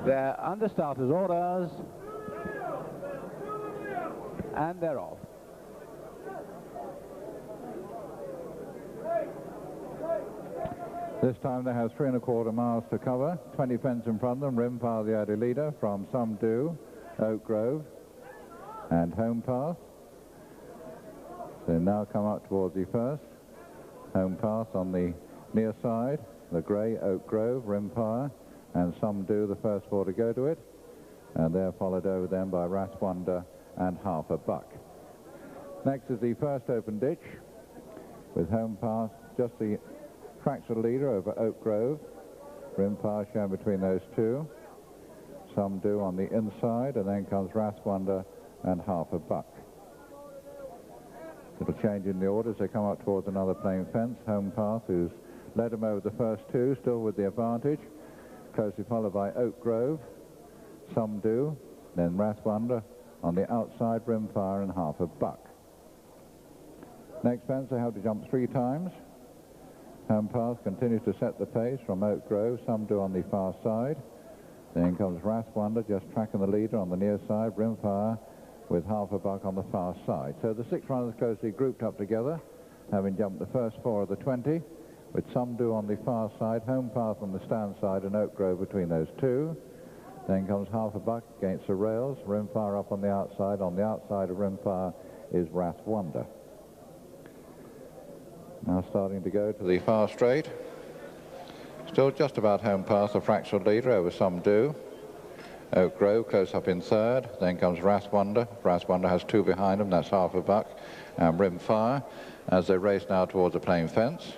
They're under starters' orders, and they're off. This time they have 3 1/4 miles to cover, 20 fence in front of them, Rimfire the early leader from Some Do, Oakgrove and Homepath. They now come up towards the first. Homepath on the near side, the grey Oakgrove, Rimfire and Some Do, the first 4 to go to it. And they're followed over then by Rath Wonder and Half a Buck. Next is the first open ditch with Homepath just the fractional leader over Oakgrove. Rimfire shown between those two. Some Do on the inside, and then comes Rath Wonder and Half a Buck. Little change in the orders. They come up towards another plain fence. Homepath, who's led them over the first 2, still with the advantage. Closely followed by Oakgrove, Some Do, then Rath Wonder on the outside, Rimfire and Half a Buck. Next fence they have to jump 3 times. Homepath continues to set the pace from Oakgrove, Some Do on the far side. Then comes Rath Wonder just tracking the leader on the near side, Rimfire with Half a Buck on the far side. So the 6 runners closely grouped up together, having jumped the first 4 of the 20, with Some Do on the far side, Homepath on the stand side and Oakgrove between those 2. Then comes Half a Buck against the rails, Rimfire up on the outside. On the outside of Rimfire is Rath Wonder. Now starting to go to the far straight. Still just about Homepath, the fractional leader over Some Do. Oakgrove close up in third. Then comes Rath Wonder. Rath Wonder has 2 behind him, that's Half a Buck and Rimfire, as they race now towards the plain fence.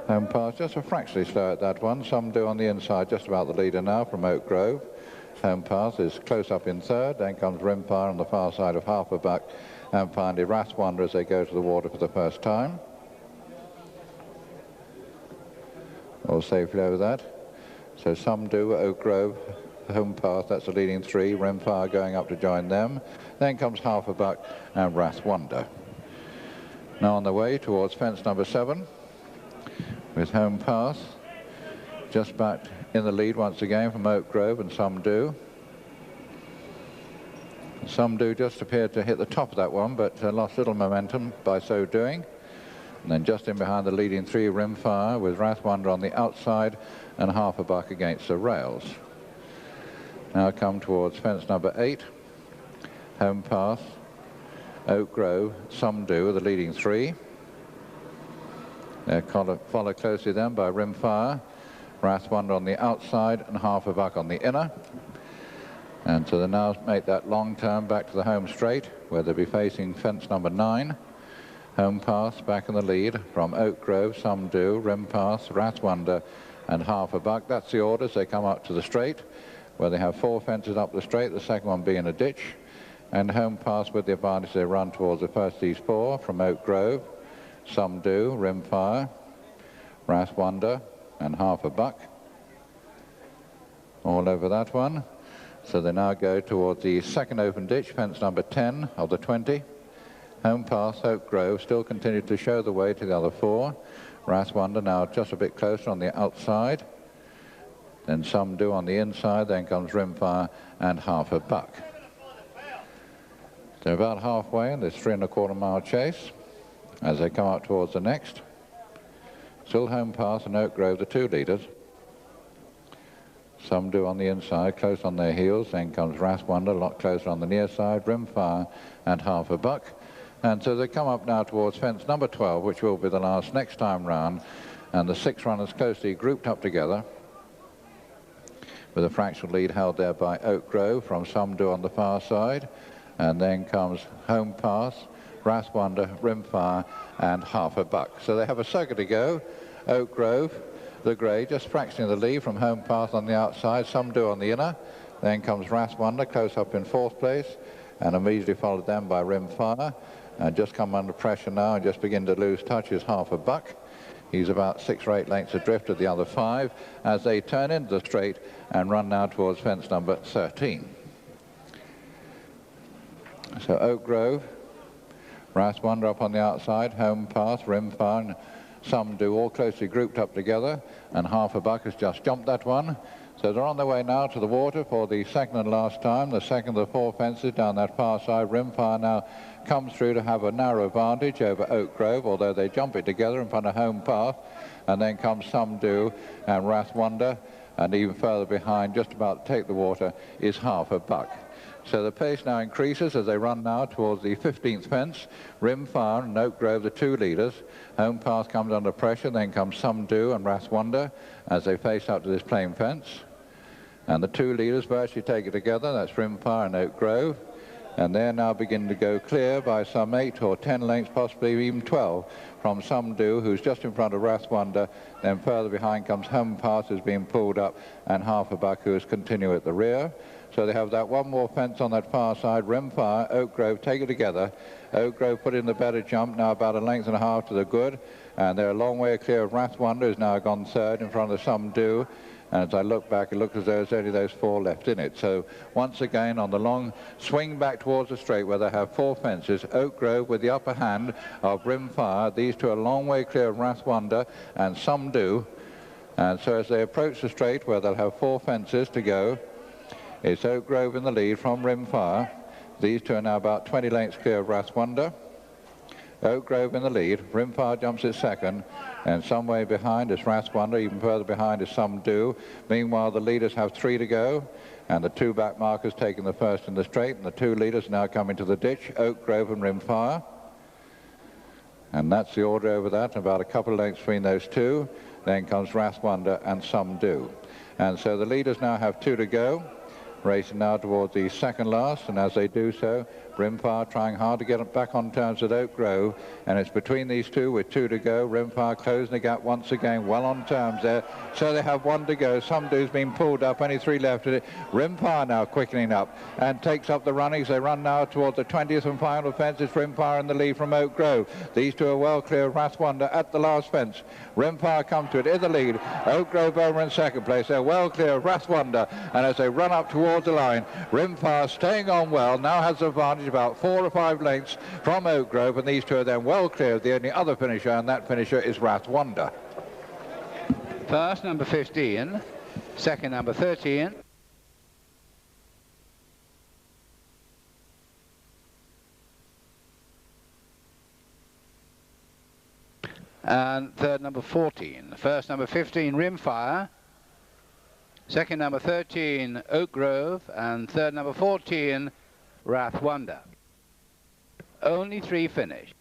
Homepath just a fractionally slow at that one. Some Do on the inside, just about the leader now from Oakgrove. Homepath is close up in third. Then comes Rimfire on the far side of Half a Buck, and finally Rath Wonder as they go to the water for the first time. All safely over that. So Some Do, Oakgrove, Homepath, that's the leading 3. Rimfire going up to join them. Then comes Half a Buck and Rath Wonder. Now on the way towards fence number 7 with Homepath just back in the lead once again from Oakgrove and Some Do. Some Do just appeared to hit the top of that one, but lost little momentum by so doing. And then just in behind the leading 3, Rimfire with Rath Wonder on the outside and Half a Buck against the rails. Now come towards fence number 8. Homepath, Oakgrove, Some Do, the leading 3. They're followed closely then by Rimfire, Rath Wonder on the outside and Half a Buck on the inner. And so they now make that long turn back to the home straight, where they'll be facing fence number 9. Homepath back in the lead from Oakgrove, Some Do, Rimfire, Rath Wonder and Half a Buck. That's the orders. They come up to the straight, where they have 4 fences up the straight, the second one being a ditch. And Homepath with the advantage, they run towards the first of these 4 from Oakgrove, Some Do, Rimfire, Rath Wonder and Half a Buck. All over that one. So they now go towards the second open ditch, fence number 10 of the 20. Homepath, Oakgrove still continue to show the way to the other 4. Rath Wonder now just a bit closer on the outside. Then Some Do on the inside. Then comes Rimfire and Half a Buck. They're about halfway in this 3 1/4 mile chase as they come up towards the next. Still Homepath and Oakgrove, the 2 leaders. Some Do on the inside, close on their heels. Then comes Rath Wonder, a lot closer on the near side, Rimfire and Half a Buck. And so they come up now towards fence number 12, which will be the last next time round. And the 6 runners closely grouped up together, with a fractional lead held there by Oakgrove from Some Do on the far side. And then comes Homepath, Rath Wonder, Rimfire and Half a Buck. So they have a circuit to go. Oakgrove, the grey, just fractioning the lead from Homepath on the outside, Some Do on the inner. Then comes Rath Wonder, close up in 4th place, and immediately followed then by Rimfire. And just come under pressure now and just begin to lose touch is Half a Buck. He's about 6 or 8 lengths adrift of the other 5 as they turn into the straight and run now towards fence number 13. So Oakgrove, Rath Wonder up on the outside, Homepath, Rimfire, and Some Do, all closely grouped up together, and Half a Buck has just jumped that one. So they're on their way now to the water for the second and last time, the second of the 4 fences down that far side. Rimfire now comes through to have a narrow advantage over Oakgrove, although they jump it together in front of Homepath, and then comes Some Do and Rath Wonder, and even further behind, just about to take the water, is Half a Buck. So the pace now increases as they run now towards the 15th fence. Rimfire and Oakgrove, the 2 leaders. Homepath comes under pressure, then comes Some Do and Rath Wonder as they face up to this plain fence. And the 2 leaders virtually take it together. That's Rimfire and Oakgrove. And they're now beginning to go clear by some 8 or 10 lengths, possibly even 12, from Some Do, who's just in front of Rath Wonder. Then further behind comes Homepath, who's being pulled up, and Half a Buck, who is continuing at the rear. So they have that one more fence on that far side. Rimfire, Oakgrove take it together. Oakgrove put in the better jump, now about 1.5 lengths to the good. And they're a long way clear of Rath Wonder, who's now gone third in front of Some Do. And as I look back, it looks as though there's only those 4 left in it. So once again, on the long swing back towards the straight where they have 4 fences, Oakgrove with the upper hand of Rimfire. These 2 are a long way clear of Rath Wonder and Some Do. And so as they approach the straight where they'll have 4 fences to go, it's Oakgrove in the lead from Rimfire. These 2 are now about 20 lengths clear of Rath Wonder. Oakgrove in the lead. Rimfire jumps it second, and some way behind is Rath Wonder. Even further behind is Some Do. Meanwhile, the leaders have 3 to go, and the 2 back markers taking the first in the straight, and the 2 leaders now coming to the ditch, Oakgrove and Rimfire. And that's the order over that, about a couple of lengths between those 2. Then comes Rath Wonder and Some Do. And so the leaders now have 2 to go, racing now towards the second last, and as they do so, Rimfire trying hard to get back on terms with Oakgrove, and it's between these 2 with 2 to go. Rimfire closing the gap once again, well on terms there. So they have 1 to go. Some Do's been pulled up, only 3 left in it. Rimfire now quickening up and takes up the runnings. They run now towards the 20th and final fence. It's Rimfire in the lead from Oakgrove. These 2 are well clear of Rath Wonder at the last fence. Rimfire comes to it in the lead. Oakgrove over in second place. They're well clear of Rath Wonder, and as they run up towards the line, Rimfire staying on well, now has the advantage about 4 or 5 lengths from Oakgrove, and these 2 are then well clear of the only other finisher, and that finisher is Rath Wonder. First, number 15. Second, number 13. And third, number 14. First, number 15, Rimfire. Second, number 13, Oakgrove. And third, number 14, Rath Wonder. Only 3 finished.